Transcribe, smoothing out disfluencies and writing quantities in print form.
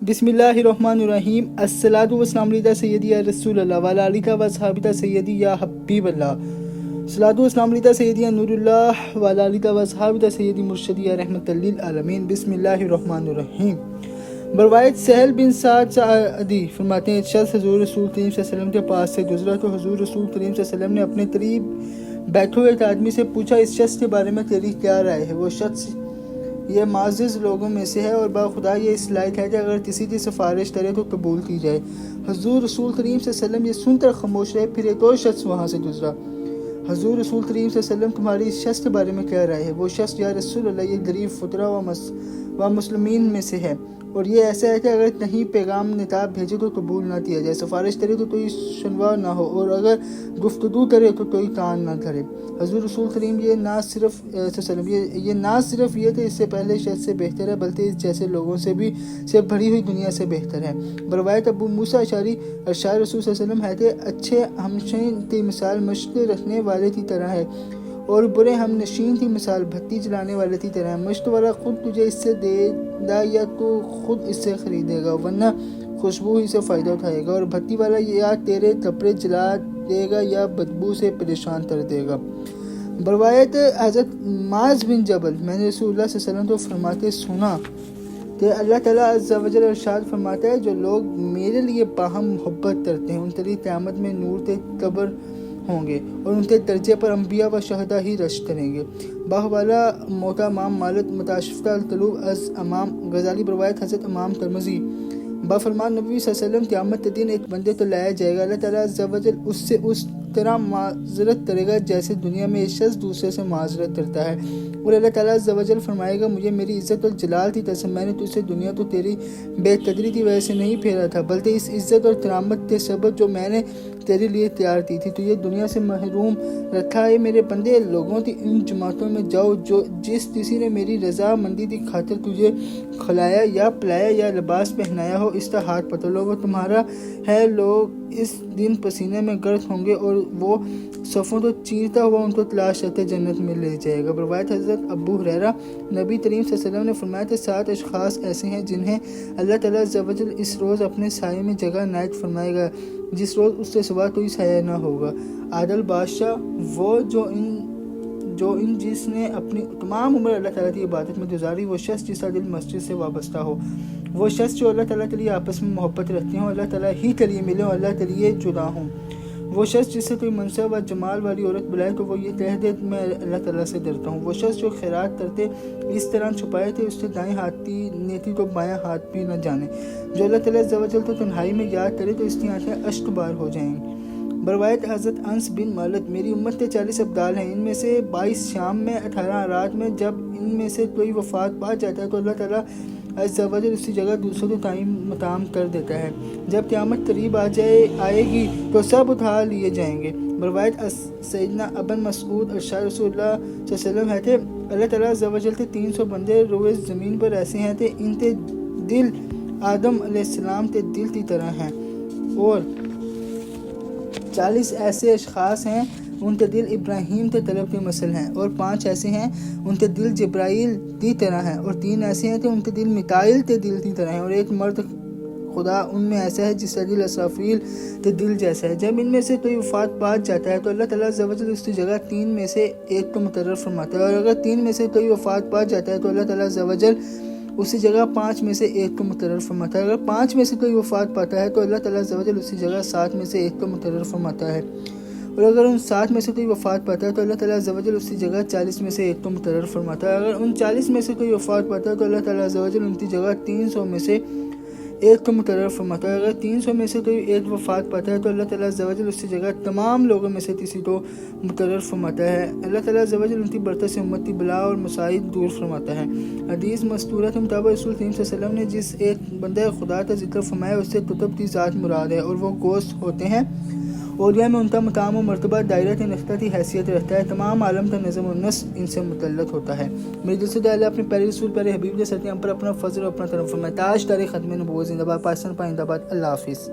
بسم اللہ الرحمن الرحیم الصلاۃ والسلام علی سیدی یا رسول اللہ وعلی آلہ و اصحابہ سیدی یا حبیب اللہ الصلاۃ والسلام علی سیدی یا نور اللہ وعلی آلہ و اصحابہ سیدی مرشدی یا رحمت للعالمین۔ بسم اللہ الرحمن الرحیم۔ بروایت سہل بن سعد سعدی فرماتے ہیں شخص حضور رسول کریم صلی اللہ علیہ وسلم کے پاس سے گزرا تو حضور رسول کریم صلی اللہ علیہ وسلم نے اپنے قریب بیٹھے ہوئے ایک آدمی سے پوچھا، اس شخص کے بارے میں تیری کیا رائے ہے؟ وہ شخص یہ معزز لوگوں میں سے ہے اور باخدا یہ اس لائق ہے کہ اگر کسی کی سفارش کرے تو قبول کی جائے۔ حضور رسول کریم صلی اللہ علیہ وسلم یہ سن کر خاموش رہے، پھر ایک اور شخص وہاں سے گزرا۔ حضور رسول کریم صلی اللہ علیہ وسلم تمہاری اس شخص کے بارے میں کیا رائے ہے؟ وہ شخص، یا رسول اللہ یہ غریب فقراء و مسلمین میں سے ہے اور یہ ایسا ہے کہ اگر کہیں پیغام نتاب بھیجے تو قبول نہ کیا جائے، سفارش کرے تو کوئی شنوا نہ ہو اور اگر گفتگو کرے تو کوئی کان نہ دھرے۔ حضور رسول کریم یہ نہ صرف یہ کہ اس سے پہلے شخص سے بہتر ہے بلکہ اس جیسے لوگوں سے بھی سے بھری ہوئی دنیا سے بہتر ہے۔ بروایت ابو موسیٰ اشعری ارشاد رسول صلی اللہ علیہ وسلم ہے کہ اچھے ہمنشین کی مثال مشت رکھنے والے کی طرح ہے اور برے ہم نشین کی مثال بھٹی جلانے والے کی طرح ہے۔ مشت والا خود تجھے اس سے دے گا یا تو خود اس سے خریدے گا ورنہ خوشبو ہی سے فائدہ اٹھائے گا، اور بھٹی والا یا تیرے کپڑے جلا دے گا یا بدبو سے پریشان کر دے گا۔ بروایت حضرت معاذ بن جبل، میں نے رسول اللہ صلی اللہ علیہ وسلم کو فرماتے سنا کہ اللہ تعالیٰ عز و جل ارشاد فرماتا ہے، جو لوگ میرے لیے باہم محبت کرتے ہیں ان کے لیے قیامت میں نور کے قبر ہوں گے اور ان کے درجے پر انبیاء و شہداء ہی رشک کریں گے۔ باہوالا موتا امام مالک متاشفتہ القلوب از امام غزالی۔ بروایت حضرت امام ترمذی بفرمان نبی صلی اللہ علیہ وسلم، قیامت کے دن ایک بندے تو لایا جائے گا، اللہ تعالیٰ عز و جل اس سے اس طرح معذرت کرے گا جیسے دنیا میں ایک شخص دوسرے سے معذرت کرتا ہے، اور اللہ تعالیٰ عز و جل فرمائے گا، مجھے میری عزت اور جلال کی قسم میں نے تجھ سے دنیا تو تیری بے قدری کی وجہ سے نہیں پھیرا تھا بلکہ اس عزت اور کرامت کے سبب جو میں نے تیرے لیے تیار کی تھی، تو یہ دنیا سے محروم رکھا ہے۔ میرے بندے، لوگوں کی ان جماعتوں میں جاؤ جس کسی نے میری رضا مندی کی خاطر تجھے کھلایا یا پلایا یا لباس پہنایا ہو، اس کا ہاتھ پکڑ لو، وہ تمہارا ہے۔ لوگ اس دن پسینے میں گرد ہوں گے اور وہ صفوں کو چیرتا ہوا ان کو تلاش کرتے جنت میں لے جائے گا۔ بروایت حضرت ابو ہریرہ، نبی کریم صلی اللہ علیہ وسلم نے فرمایا کہ 7 اشخاص ایسے ہیں جنہیں اللہ تعالیٰ عز و جل اس روز اپنے سائے میں جگہ عنایت فرمائے گا جس روز اس سے سوا کوئی سایہ نہ ہوگا۔ عادل بادشاہ، وہ جس نے اپنی تمام عمر اللہ تعالیٰ کی عبادت میں گزاری، وہ شخص جس کا دل مسجد سے وابستہ ہو، وہ شخص جو اللہ تعالیٰ کے لیے آپس میں محبت رکھتے ہوں، اللہ تعالیٰ ہی کے لیے ملے اور اللہ کے لیے جدا ہوں، وہ شخص جس سے کوئی منصب و جمال والی عورت بلائے تو وہ یہ کہہ دے میں اللہ تعالیٰ سے ڈرتا ہوں، وہ شخص جو خیرات کرتے اس طرح چھپائے تھے اس سے دائیں ہاتھ کی نیکی کو بایاں ہاتھ بھی نہ جانے، جو اللہ تعالیٰ عز و جل تو تنہائی میں یاد کرے تو اس کی آنکھیں اشک بار ہو جائیں گی۔ بروایت حضرت انس بن مالک، میری امت کے 40 ابدال ہیں، ان میں سے 22 شام میں، 18 رات میں، جب ان میں سے کوئی وفات پا جاتا ہے تو اللہ تعالیٰ عز و جل اسی جگہ دوسروں کو قائم مقام کر دیتا ہے، جب قیامت قریب آئے گی تو سب اٹھا لیے جائیں گے۔ بروایت سیدنا ابن مسعود ارشاد رسول اللہ صلی اللہ علیہ وسلم ہے کہ اللہ تعالیٰ عز و جل کے 300 بندے روئے زمین پر ایسے ہیں کہ ان کے دل آدم علیہ السلام کے دل کی طرح ہیں، اور 40 ایسے اشخاص ہیں ان کے دل ابراہیم کے طلب کے مثل ہیں، اور 5 ایسے ہیں ان کے دل جبرائیل کی طرح ہیں، اور 3 ایسے ہیں کہ ان کے دل میکائیل کے دل کی طرح ہیں، اور ایک مرد خدا ان میں ایسا ہے جس کا دل اسرافیل کے دل جیسا ہے۔ جب ان میں سے کوئی وفات پا جاتا ہے تو اللہ تعالیٰ عز و جل اس کی جگہ 3 میں سے ایک کو مقرر فرماتا ہے، اور اگر 3 میں سے کوئی وفات پا جاتا ہے تو اللہ تعالیٰ عز و جل اسی جگہ 5 میں سے ایک کو مقرر فرماتا ہے، اگر 5 میں سے کوئی وفات پاتا ہے تو اللہ تعالیٰ عز و جل اسی جگہ 7 میں سے ایک کو مقرر فرماتا ہے، اور اگر ان 7 میں سے کوئی وفات پاتا ہے تو اللہ تعالیٰ عز و جل اسی جگہ 40 میں سے ایک کو مقرر فرماتا ہے، اگر ان 40 میں سے کوئی وفات پاتا ہے تو اللہ تعالیٰ عز و جل ان کی جگہ 300 میں سے ایک کو مقرر فرماتا ہے، اگر 300 میں سے کوئی ایک وفات پاتا ہے تو اللہ تعالیٰ عز و جل اسی جگہ تمام لوگوں میں سے کسی کو مقرر فرماتا ہے، اللہ تعالیٰ عز و جل ان کی برکت سے امت کی بلا اور مصائب دور فرماتا ہے۔ حدیث مستورہ کے مطابق رسول کریم صلی اللہ علیہ وسلم نے جس ایک بندہ خدا کا ذکر فرمایا اس سے کتب کی ذات مراد ہے، اور وہ گوشت ہوتے ہیں، اولیاء میں ان کا مقام و مرتبہ دائرۃ نقطہ کی حیثیت رکھتا ہے، تمام عالم کا نظم و نسق ان سے متعلق ہوتا ہے۔ میرے دل سے دعا ہے اپنے پیارے رسول پیارے حبیب کے ساتھ ہم پر اپنا فضل اور اپنا کرم فرمائے۔ تاج دار ختم نبوت زندہ باد، پاکستان پائندہ باد۔ اللہ حافظ۔